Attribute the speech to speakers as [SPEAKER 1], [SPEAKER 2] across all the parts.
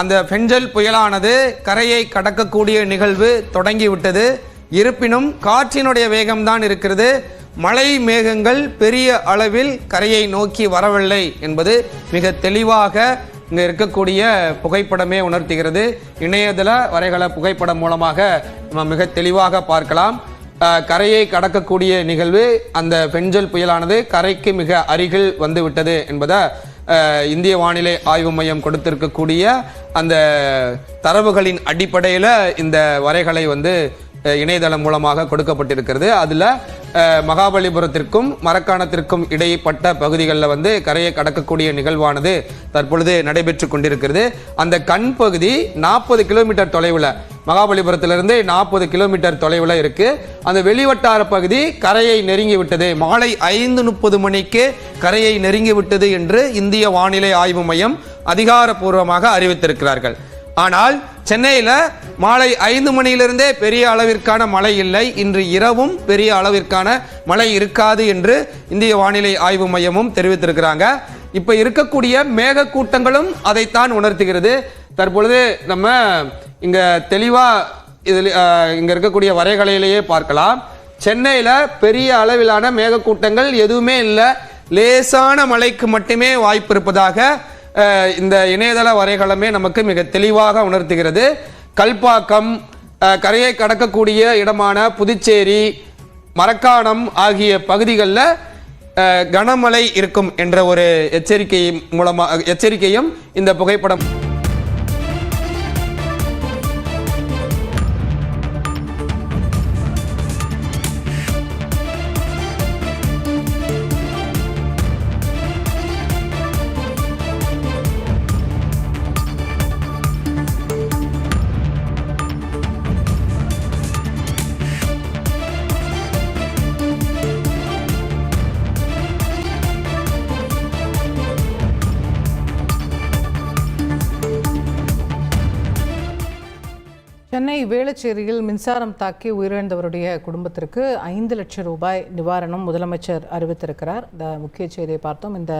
[SPEAKER 1] அந்த பெஞ்சல் புயலானது கரையை கடக்கக்கூடிய நிகழ்வு தொடங்கிவிட்டது. இருப்பினும் காற்றினுடைய வேகம்தான் இருக்கிறது. மழை மேகங்கள் பெரிய அளவில் கரையை நோக்கி வரவில்லை என்பது மிக தெளிவாக இங்கே இருக்கக்கூடிய புகைப்படமே உணர்த்துகிறது. இணையதள வரைகல புகைப்படம் மூலமாக நம்ம மிக தெளிவாக பார்க்கலாம். கரையை கடக்கக்கூடிய நிகழ்வு, அந்த பெஞ்சல் புயலானது கரைக்கு மிக அருகில் வந்து விட்டது என்பதை இந்திய வானிலை ஆய்வு மையம் கொடுத்திருக்கக்கூடிய அந்த தரவுகளின் அடிப்படையில் இந்த வரைகலை இணையதளம் மூலமாக கொடுக்கப்பட்டிருக்கிறது. அதில் மகாபலிபுரத்திற்கும் மரக்காணத்திற்கும் இடைப்பட்ட பகுதிகளில் கரையை கடக்கக்கூடிய நிகழ்வானது தற்பொழுது நடைபெற்று கொண்டிருக்கிறது. அந்த கண் பகுதி 40 கிலோமீட்டர் தொலைவில், மகாபலிபுரத்திலிருந்து 40 கிலோமீட்டர் தொலைவில் இருக்கு. அந்த வெளிவட்டார பகுதி கரையை நெருங்கி விட்டது, மாலை 5:30 மணிக்கு கரையை நெருங்கி விட்டது என்று இந்திய வானிலை ஆய்வு மையம் அதிகாரப்பூர்வமாக அறிவித்திருக்கிறார்கள். ஆனால் சென்னையில் மாலை 5 மணியிலிருந்தே பெரிய அளவிற்கான மழை இல்லை, இன்று இரவும் பெரிய அளவிற்கான மழை இருக்காது என்று இந்திய வானிலை ஆய்வு மையமும் தெரிவித்திருக்கிறாங்க. இப்ப இருக்கக்கூடிய மேக கூட்டங்களும் அதைத்தான் உணர்த்துகிறது. தற்பொழுது நம்ம இங்க தெளிவா இதில் இங்க இருக்கக்கூடிய வரைகலையிலேயே பார்க்கலாம். சென்னையில பெரிய அளவிலான மேக கூட்டங்கள் எதுவுமே இல்லை, லேசான மழைக்கு மட்டுமே வாய்ப்பு இருப்பதாக இந்த இணையதள வரைகலமே நமக்கு மிக தெளிவாக உணர்த்துகிறது. கல்பாக்கம், கரையை கடக்கக்கூடிய இடமான புதுச்சேரி, மரக்காணம் ஆகிய பகுதிகளில் கனமழை இருக்கும் என்ற ஒரு எச்சரிக்கையும் இந்த புகைப்படம்
[SPEAKER 2] சென்னை வேளச்சேரியில் மின்சாரம் தாக்கி உயிரிழந்தவருடைய குடும்பத்திற்கு 5 லட்சம் ரூபாய் நிவாரணம் முதலமைச்சர் அறிவித்திருக்கிறார். இந்த முக்கிய செய்தியை பார்த்தோம். இந்த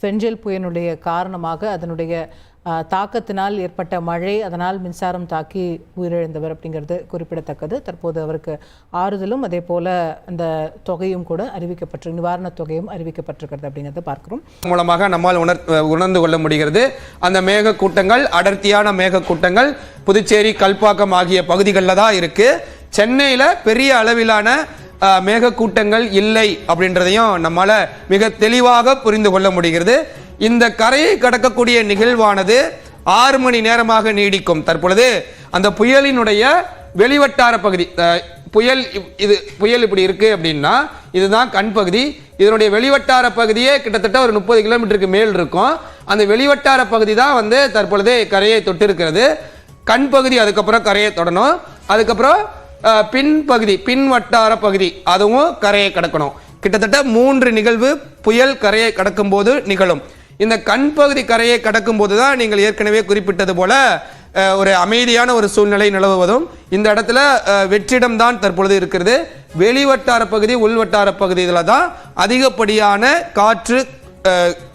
[SPEAKER 2] பெஞ்சல் புயலுடைய காரணமாக அதனுடைய தாக்கத்தினால் ஏற்பட்ட மழை, அதனால் மின்சாரம் தாக்கி உயிரிழந்தவர் அப்படிங்கிறது குறிப்பிடத்தக்கது. தற்போது அவருக்கு ஆறுதலும் அதே போல அந்த தொகையும் கூட அறிவிக்கப்பட்டு, நிவாரண தொகையும் அறிவிக்கப்பட்டிருக்கிறது அப்படிங்கிறத பார்க்கிறோம்.
[SPEAKER 1] மூலமாக நம்மால் உணர்ந்து கொள்ள முடிகிறது. அந்த மேக கூட்டங்கள், அடர்த்தியான மேக கூட்டங்கள் புதுச்சேரி, கல்பாக்கம் ஆகிய பகுதிகளில் தான் இருக்கு. சென்னையில் பெரிய அளவிலான மேக கூட்டங்கள் இல்லை அப்படின்றதையும் நம்மால மிக தெளிவாக புரிந்து கொள்ள முடிகிறது. இந்த கரையை கடக்கக்கூடிய நிகழ்வானது 6 மணி நேரமாக நீடிக்கும். தற்பொழுது அந்த புயலினுடைய வெளிவட்டார பகுதி, புயல் இப்படி இருக்கு அப்படின்னா இதுதான் கண் பகுதி. இதனுடைய வெளிவட்டார பகுதியே கிட்டத்தட்ட ஒரு 30 கிலோமீட்டருக்கு மேல் இருக்கும். அந்த வெளிவட்டார பகுதி தான் தற்பொழுது கரையை தொட்டிருக்கிறது. கண் பகுதி அதுக்கப்புறம் கரையை தொடணும். அதுக்கப்புறம் பின்பகுதி, பின் வட்டார பகுதி, அதுவும் கரையை கடக்கணும். கிட்டத்தட்ட 3 நிகழ்வு புயல் கரையை கடக்கும் போது நிகழும். இந்த கண் பகுதி கரையை கடக்கும் போதுதான் நீங்கள் ஏற்கனவே குறிப்பிட்டது போல ஒரு அமைதியான ஒரு சூழ்நிலை நிலவுவதும், இந்த இடத்துல வெற்றிடம் தான் தற்பொழுது இருக்கிறது. வெளிவட்டார பகுதி, உள்வட்டார பகுதியில் தான் அதிகப்படியான காற்று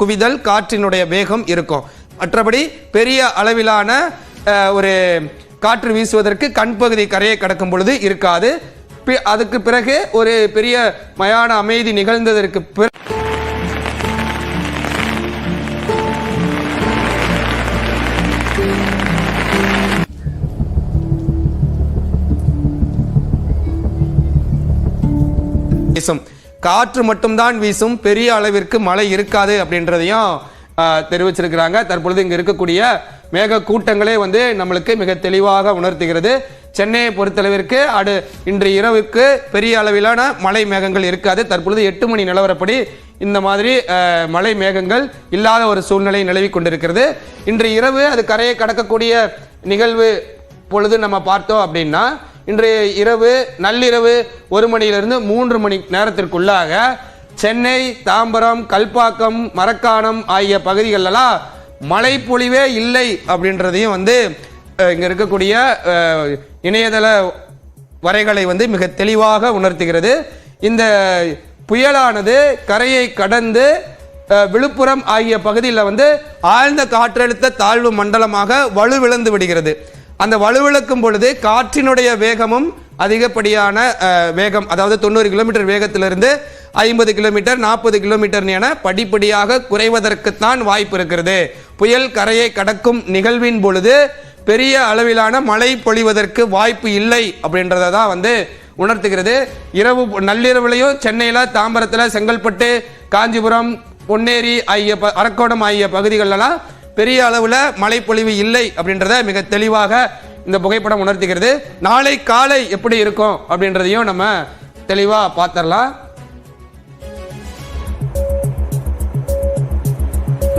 [SPEAKER 1] குவிதல், காற்றினுடைய வேகம் இருக்கும். மற்றபடி பெரிய அளவிலான ஒரு காற்று வீசுவதற்கு கண் பகுதி கரையை கடக்கும் பொழுது இருக்காது. அதுக்கு பிறகு ஒரு பெரிய மயான அமைதி நிகழ்ந்ததற்கு பிறகு காற்று மட்டும்தான் வீசும், பெரிய அளவிற்கு மழை இருக்காது அப்படின்றதையும் தெரிவிச்சிருக்கிறாங்க. தற்பொழுது இங்க இருக்கக்கூடிய மேக கூட்டங்களே நம்மளுக்கு மிக தெளிவாக உணர்த்துகிறது. சென்னையை பொறுத்தளவிற்கு இன்று இரவுக்கு பெரிய அளவிலான மழை மேகங்கள் இருக்காது. தற்பொழுது 8 மணி நிலவரப்படி இந்த மாதிரி மழை மேகங்கள் இல்லாத ஒரு சூழ்நிலை நிலவி கொண்டிருக்கிறது. இன்று இரவு அது கரையை கடக்கக்கூடிய நிகழ்வு பொழுது நம்ம பார்த்தோம் அப்படின்னா, இன்று இரவு நள்ளிரவு 1 மணியிலிருந்து 3 மணி நேரத்திற்குள்ளாக சென்னை, தாம்பரம், கல்பாக்கம், மரக்காணம் ஆகிய பகுதிகளெல்லாம் மழை பொழிவே இல்லை அப்படின்றதையும் இங்க இருக்கக்கூடிய இணையதள வரைகளை மிக தெளிவாக உணர்த்துகிறது. இந்த புயலானது கரையை கடந்து விழுப்புரம் ஆகிய பகுதியில் வந்து ஆழ்ந்த காற்றழுத்த தாழ்வு மண்டலமாக வலுவிழந்து விடுகிறது. அந்த வலுவிழக்கும் பொழுது காற்றினுடைய வேகமும் அதிகப்படியான வேகம், அதாவது 90 கிலோமீட்டர் வேகத்திலிருந்து 50 கிலோமீட்டர் 40 கிலோமீட்டர் என படிப்படியாக குறைவதற்குத்தான் வாய்ப்பு இருக்கிறது. புயல் கரையை கடக்கும் நிகழ்வின் பொழுது பெரிய அளவிலான மழை பொழிவதற்கு வாய்ப்பு இல்லை அப்படின்றத தான் வந்து உணர்த்துகிறது. இரவு நள்ளிரவுலையும் சென்னையில், தாம்பரத்தில், செங்கல்பட்டு, காஞ்சிபுரம், பொன்னேரி ஆகிய அரக்கோணம் ஆகிய பகுதிகளெல்லாம் பெரிய அளவில் மழைப்பொழிவு இல்லை அப்படின்றத மிக தெளிவாக இந்த புகைப்படம் உணர்த்துகிறது. நாளை காலை எப்படி இருக்கும் அப்படின்றதையும் நம்ம தெளிவா பார்த்துடலாம்.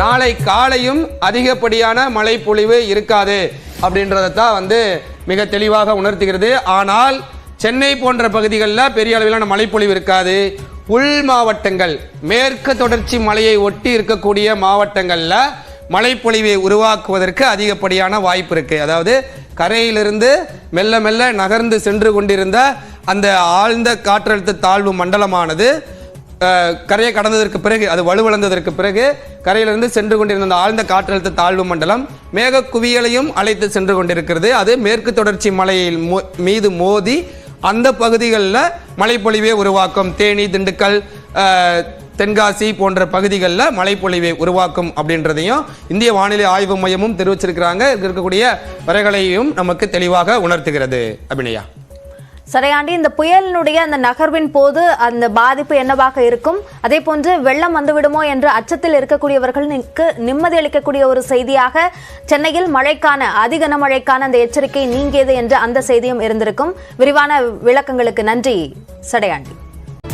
[SPEAKER 1] நாளை காலையும் அதிகப்படியான மழைப்பொழிவு இருக்காது அப்படின்றதான் வந்து மிக தெளிவாக உணர்த்துகிறது. ஆனால் சென்னை போன்ற பகுதிகளில் பெரிய அளவிலான மழைப்பொழிவு இருக்காது. உள் மாவட்டங்கள், மேற்கு தொடர்ச்சி மலையை ஒட்டி இருக்கக்கூடிய மாவட்டங்களில் மழைப்பொழிவை உருவாக்குவதற்கு அதிகப்படியான வாய்ப்பு இருக்கு. அதாவது கரையிலிருந்து மெல்ல மெல்ல நகர்ந்து சென்று கொண்டிருந்த அந்த ஆழ்ந்த காற்றழுத்த தாழ்வு மண்டலமானது கரையை கடந்ததற்கு பிறகு, அது வலுவிழந்ததற்கு பிறகு கரையிலிருந்து சென்று கொண்டிருந்த அந்த ஆழ்ந்த காற்றழுத்த தாழ்வு மண்டலம் மேக குவியலையும் அழைத்து சென்று கொண்டிருக்கிறது. அது மேற்கு தொடர்ச்சி மலையில் மீது மோதி அந்த பகுதிகளில் மழைப்பொழிவை உருவாக்கும். தேனி, திண்டுக்கல், தென்காசி போன்ற பகுதிகளில் மழைப்பொழிவை உருவாக்கும் அப்படின்றதையும் இந்திய வானிலை ஆய்வு மையமும் தெரிவிச்சிருக்கிறாங்க. இருக்கக்கூடிய வரைகளையும் நமக்கு தெளிவாக உணர்த்துகிறது. அபிநயா.
[SPEAKER 3] சரியாண்டி, இந்த புயலினுடைய அந்த நகர்வின் போது அந்த பாதிப்பு என்னவாக இருக்கும், அதே போன்று வெள்ளம் வந்துவிடுமோ என்ற அச்சத்தில் இருக்கக்கூடியவர்களுக்கு நிம்மதி அளிக்கக்கூடிய ஒரு செய்தியாக சென்னையில் மழைக்கான அதிகனமழைக்கான அந்த எச்சரிக்கை நீங்கியது என்ற அந்த செய்தியும் இருந்திருக்கும். விரிவான விளக்கங்களுக்கு நன்றி சடையாண்டி.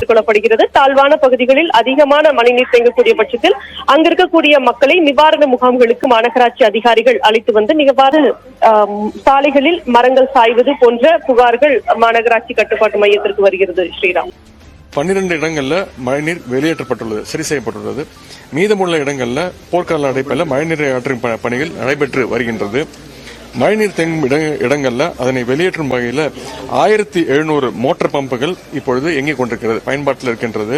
[SPEAKER 4] கொள்ளப்படுகிறது. தாழ்வான பகுதிகளில் அதிகமான மழைநீர் தேங்கக்கூடிய பட்சத்தில் அங்க இருக்கக்கூடிய மக்களை நிவாரண முகாம்களுக்கு மாநகராட்சி அதிகாரிகள் அழைத்து வந்து இவ்வாறு சாலைகளில் மரங்கள் சாய்வது போன்ற புகார்கள் மாநகராட்சி கட்டுப்பாட்டு மையத்திற்கு வருகிறது. ஸ்ரீராம்,
[SPEAKER 5] 12 இடங்கள்ல மழைநீர் வெளியேற்றப்பட்டுள்ளது, சரி செய்யப்பட்டுள்ளது. மீதமுள்ள இடங்கள்ல போர்க்கால அடைப்பில் மழைநீரை ஆற்றும் பணிகள் நடைபெற்று வருகின்றது. மழைநீர் தேங்கும் இடங்கள்ல அதனை வெளியேற்றும் வகையில் 1700 மோட்டார் பம்புகள் இப்பொழுது இயங்கிக் கொண்டிருக்கிறது, பயன்பாட்டில் இருக்கின்றது.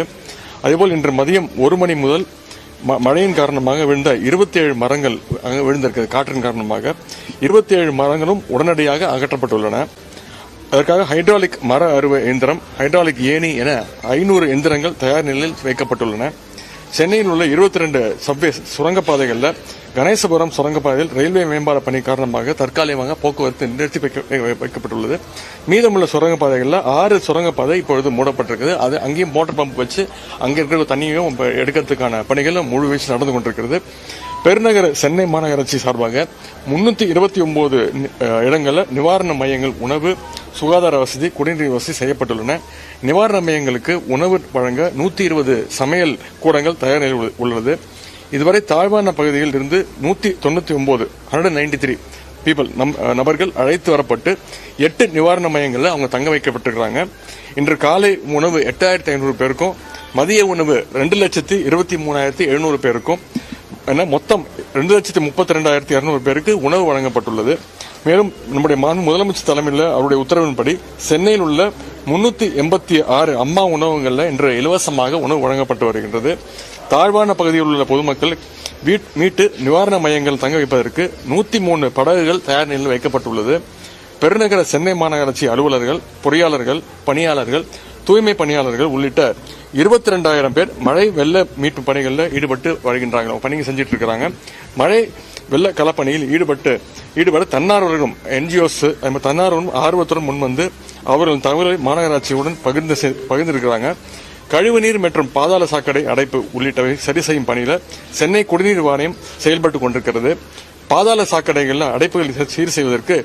[SPEAKER 5] அதேபோல் இன்று மதியம் 1 மணி முதல் மழையின் காரணமாக விழுந்த 27 மரங்கள் அங்கு விழுந்திருக்கிறது. காற்றின் காரணமாக 27 மரங்களும் உடனடியாக அகற்றப்பட்டுள்ளன. அதற்காக ஹைட்ராலிக் மர அறுவை இயந்திரம், ஹைட்ராலிக் ஏணி என 500 எந்திரங்கள் தயார் நிலையில் வைக்கப்பட்டுள்ளன. சென்னையில் உள்ள 22 சப்வே சுரங்கப்பாதைகளில் கணேசபுரம் சுரங்கப்பாதையில் ரயில்வே மேம்பால பணி காரணமாக தற்காலிகமாக போக்குவரத்து நிறுத்தி வைக்கப்பட்டுள்ளது. மீதமுள்ள சுரங்கப்பாதைகளில் 6 சுரங்கப்பாதை இப்பொழுது மூடப்பட்டிருக்கிறது. அது அங்கேயும் மோட்டார் பம்ப் வச்சு அங்கே இருக்கிற தண்ணியையும் எடுக்கிறதுக்கான பணிகளும் முழு வீச்சு நடந்து கொண்டிருக்கிறது. பெருநகர சென்னை மாநகராட்சி சார்பாக 329 இடங்களில் நிவாரண மையங்கள், உணவு, சுகாதார வசதி, குடிநீர் வசதி செய்யப்பட்டுள்ளன. நிவாரண மையங்களுக்கு உணவு வழங்க 120 சமையல் கூடங்கள் தயார் நிலையில் உள்ளது. இதுவரை தாழ்வான பகுதியில் இருந்து 193 நபர்கள் அழைத்து வரப்பட்டு 8 நிவாரண மையங்களில் அவங்க தங்க வைக்கப்பட்டிருக்கிறாங்க. இன்று காலை உணவு 8500 பேருக்கும், மதிய உணவு 2,23,700 பேருக்கும் என மொத்தம் 2,32,200 பேருக்கு உணவு வழங்கப்பட்டுள்ளது. மேலும் நம்முடைய முதலமைச்சர் தலைமையில் அவருடைய உத்தரவின்படி சென்னையில் உள்ள 386 அம்மா உணவகங்களில் இன்று இலவசமாக உணவு வழங்கப்பட்டு வருகின்றது. தாழ்வான பகுதியில் உள்ள பொதுமக்கள் மீட்டு நிவாரண மையங்கள் தங்க வைப்பதற்கு 103 படகுகள் தயார் நிலையில் வைக்கப்பட்டுள்ளது. பெருநகர சென்னை மாநகராட்சி அலுவலர்கள், பொறியாளர்கள், பணியாளர்கள், தூய்மை பணியாளர்கள் உள்ளிட்ட 22,000 பேர் மழை வெள்ள மீட்பு பணிகளில் ஈடுபட்டு வருகின்றாங்க, பணிகள் செஞ்சிட்டு இருக்கிறாங்க. மழை வெள்ள களப்பணியில் ஈடுபட தன்னார்வலர்களும் என்ஜிஓஸ் தன்னார்வலும் ஆர்வத்துடன் முன்வந்து அவர்கள் தகவலை மாநகராட்சியுடன் பகிர்ந்திருக்கிறாங்க. கழிவுநீர் மற்றும் பாதாள சாக்கடை அடைப்பு உள்ளிட்டவை சரி செய்யும் பணியில சென்னை குடிநீர் வாரியம் செயல்பட்டு கொண்டிருக்கிறது. பாதாள சாக்கடைகள் அடைப்புகளை சீர் செய்வதற்கு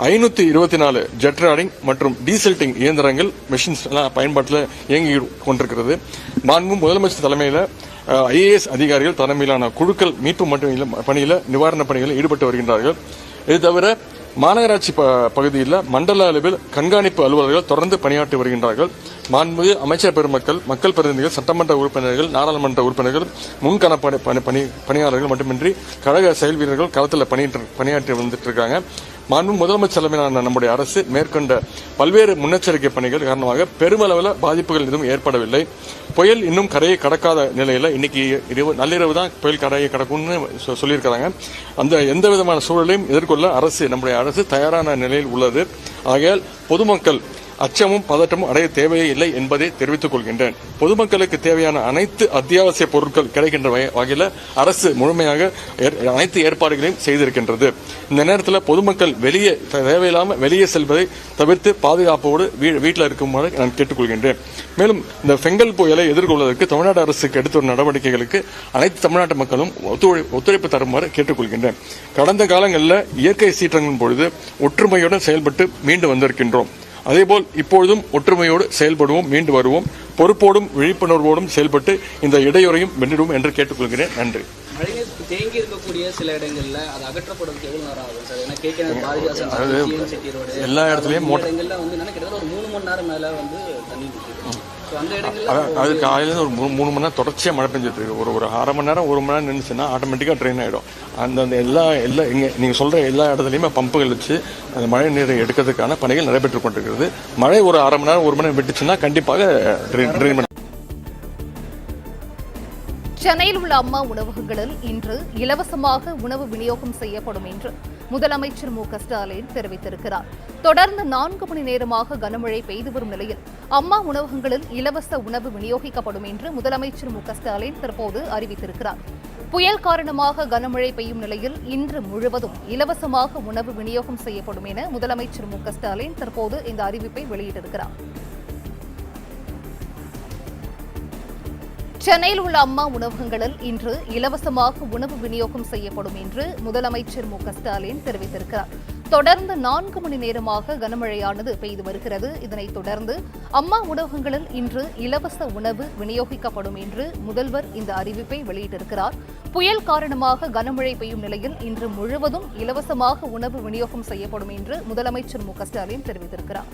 [SPEAKER 5] 524 ஜெட் ராடிங் மற்றும் டீசல்டிங் இயந்திரங்கள், மெஷின்ஸ் எல்லாம் பயன்பாட்டில் இயங்கி கொண்டிருக்கிறது. மாண்பு முதலமைச்சர் தலைமையில் IAS அதிகாரிகள் தலைமையிலான குழுக்கள் மீட்பு பணியில நிவாரண பணிகளில் ஈடுபட்டு வருகின்றார்கள். இது தவிர மாநகராட்சி பகுதியில் மண்டல அளவில் கண்காணிப்பு அலுவலர்கள் தொடர்ந்து பணியாற்றி வருகின்றார்கள். மாண்புமிகு அமைச்சர் பெருமக்கள், மக்கள் பிரதிநிதிகள், சட்டமன்ற உறுப்பினர்கள், நாடாளுமன்ற உறுப்பினர்கள், முன்கள பணியாளர்கள் மட்டுமின்றி கழக செயல் வீரர்கள் களத்தில் பணியாற்றி வந்துட்டு இருக்காங்க. மாண்பு முதலமைச்சர் தலைமையிலான நம்முடைய அரசு மேற்கொண்ட பல்வேறு முன்னெச்சரிக்கை பணிகள் காரணமாக பெருமளவில் பாதிப்புகள் எதுவும் ஏற்படவில்லை. புயல் இன்னும் கரையை கடக்காத நிலையில் இன்னைக்கு நள்ளிரவு தான் புயல் கரையை கடக்கும்னு சொல்லியிருக்கிறாங்க. அந்த எந்த விதமான சூழலையும் எதிர்கொள்ள நம்முடைய அரசு தயாரான நிலையில் உள்ளது. ஆகையால் பொதுமக்கள் அச்சமும் பதட்டமும் அடைய தேவையே இல்லை என்பதை தெரிவித்துக் கொள்கின்றேன். பொதுமக்களுக்கு தேவையான அனைத்து அத்தியாவசிய பொருட்கள் கிடைக்கின்ற வகையில் அரசு முழுமையாக அனைத்து ஏற்பாடுகளையும் செய்திருக்கின்றது. இந்த நேரத்தில் பொதுமக்கள் தேவையில்லாமல் வெளியே செல்வதை தவிர்த்து பாதுகாப்போடு வீட்டில் இருக்குமாறு நான் கேட்டுக்கொள்கின்றேன். மேலும் இந்த பெங்கல் புயலை எதிர்கொள்வதற்கு தமிழ்நாடு அரசுக்கு எடுத்த நடவடிக்கைகளுக்கு அனைத்து தமிழ்நாட்டு மக்களும் ஒத்துழைப்பு தருமாறு கேட்டுக்கொள்கின்றேன். கடந்த காலங்களில் இயற்கை சீற்றங்களின் பொழுது ஒற்றுமையுடன் செயல்பட்டு மீண்டு வந்திருக்கின்றோம். அதேபோல் இப்பொழுதும் ஒற்றுமையோடு செயல்படுவோம், மீண்டு வருவோம். பொறுப்போடும் விழிப்புணர்வோடும் செயல்பட்டு இந்த இடையூறையும் வென்றிடுவோம் என்று கேட்டுக்கொள்கிறேன். நன்றி.
[SPEAKER 6] மழைநீர் தேங்கி இருக்கக்கூடிய சில இடங்கள்ல அது அகற்றப்படுறதுக்கு எவ்வளவு நேரம் ஆகும் சார்? ஏன்னா கேட்க பாரதிதாசன்
[SPEAKER 5] எல்லா இடத்துலயும்
[SPEAKER 6] இடங்கள்ல வந்து கிட்டத்தட்ட ஒரு 3 மணி நேரம் மேல வந்து தண்ணி நிற்குது.
[SPEAKER 5] அது காலையில ஒரு 3 மணி நேரம் தொடர்ச்சியா மழை பெஞ்சிட்டு இருக்கு. ஒரு 1/2 மணி நேரம் 1 மணி நேரம் நின்றுச்சுன்னா ஆட்டோமேட்டிக்கா ட்ரெயின் ஆயிடும். அந்த எல்லா நீங்க சொல்ற எல்லா இடத்துலயுமே பம்புகள் வச்சு அந்த மழை நீரை எடுக்கிறதுக்கான பணிகள் நடைபெற்றுக் கொண்டிருக்கிறது. மழை ஒரு 1/2 மணி நேரம் 1 மணி நேரம் விட்டுச்சுன்னா கண்டிப்பாக ட்ரெயின்.
[SPEAKER 7] சென்னையில் உள்ள அம்மா உணவகங்களில் இன்று இலவசமாக உணவு விநியோகம் செய்யப்படும் என்று முதலமைச்சர் மு.க.ஸ்டாலின் தெரிவித்திருக்கிறார். தொடர்ந்து 4 மணி நேரமாக கனமழை பெய்து வரும் நிலையில் அம்மா உணவகங்களில் இலவச உணவு விநியோகிக்கப்படும் என்று முதலமைச்சர் மு.க.ஸ்டாலின் தற்போது அறிவித்திருக்கிறார். புயல் காரணமாக கனமழை பெய்யும் நிலையில் இன்று முழுவதும் இலவசமாக உணவு விநியோகம் செய்யப்படும் என முதலமைச்சர் மு.க.ஸ்டாலின் தற்போது இந்த அறிவிப்பை வெளியிட்டிருக்கிறார். சென்னையில் உள்ள அம்மா உணவகங்களில் இன்று இலவசமாக உணவு விநியோகம் செய்யப்படும் என்று முதலமைச்சர் மு.க.ஸ்டாலின் தெரிவித்திருக்கிறார். தொடர்ந்து 4 மணி நேரமாக கனமழையானது பெய்து வருகிறது. இதனைத் தொடர்ந்து அம்மா உணவகங்களில் இன்று இலவச உணவு விநியோகிக்கப்படும் என்று முதல்வர் இந்த அறிவிப்பை வெளியிட்டிருக்கிறார். புயல் காரணமாக கனமழை பெய்யும் நிலையில் இன்று முழுவதும் இலவசமாக உணவு விநியோகம் செய்யப்படும் என்று முதலமைச்சர் மு.க.ஸ்டாலின் தெரிவித்திருக்கிறார்.